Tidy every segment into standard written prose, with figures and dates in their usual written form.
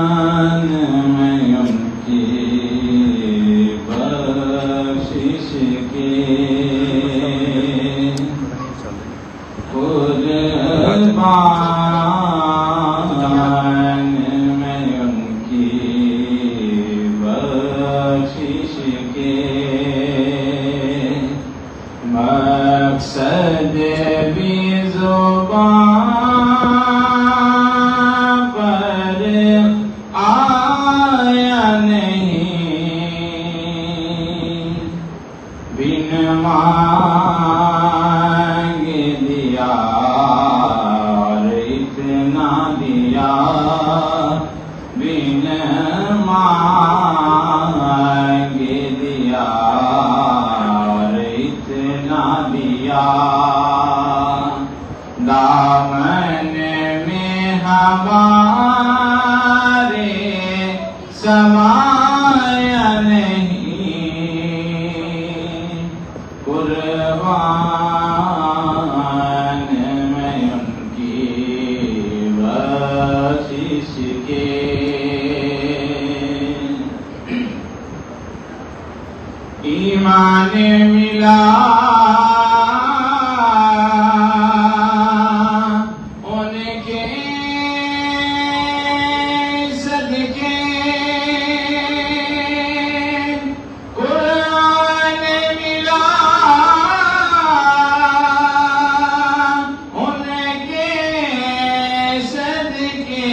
कुर्बान मैं उनकी बख्शिश के, कुर्बान मैं उनकी बख्शिश के, मकसद भी ज़ुबान पर आया नहीं, बिन मांगे दिया और इतना दिया, बिन मांगे दिया और इतना दिया, दामन में हमारे समाया नहीं, कुर्बान मैं उनकी बख्शिश के। ईमान मिला उनके सदके, कुरान मिला उनके सदके,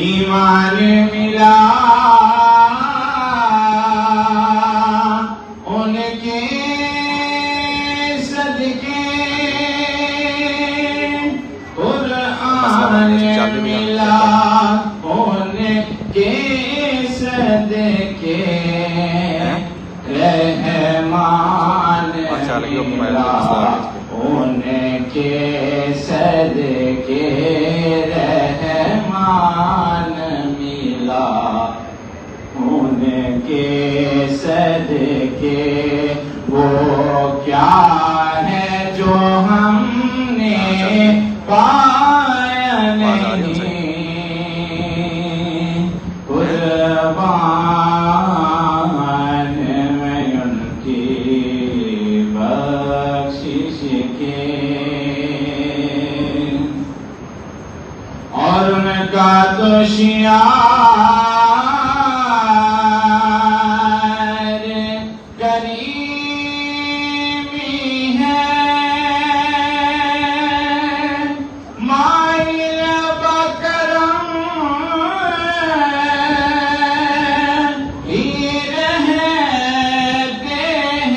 ईमान मिला उनके सदके, कुरान मिला उनके सदके, रहमान मिला उनके सदके, रहमान मिला उनके सदके, वो क्या है जो हमने पाया नहीं, कुर्बान मैं उनकी बख्शिश के, और उनका तो शियार करीमी है, माइल बकरम ही रहते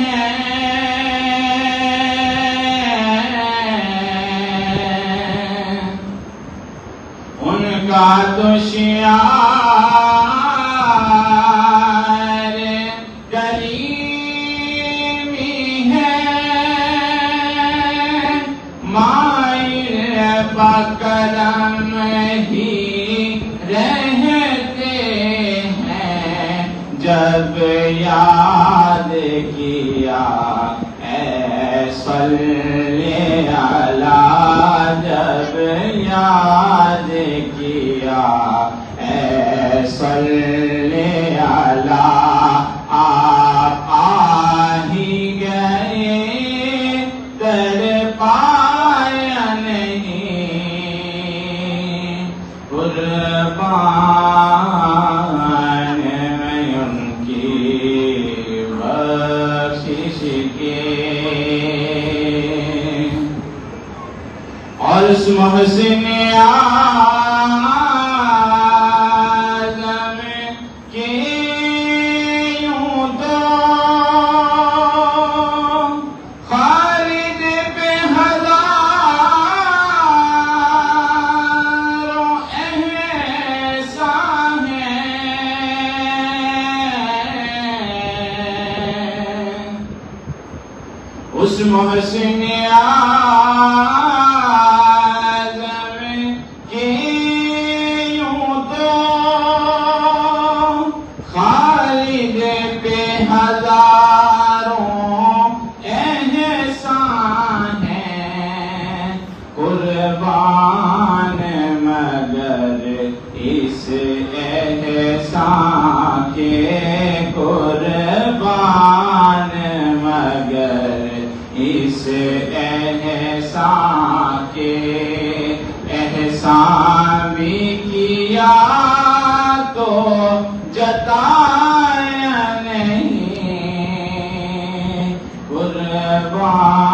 हैं, उनका तो शियार करीमी है, माइल बकरम ही रहते हैं, जब याद किया सल्ले अला, जब याद किया सल्ले अला, आप आ ही गए तर पाया नहीं, कुर्बान मैं उनकी बख्शिश के, और उस मोहसिन आज़म के यूं तो खालिद पे हज़ारों एहसान हैं, उस मोहसिन हजारों एहसान के कुर्बान मगर इस एहसान के एहसान भी किया तो जताया नहीं कुर्बान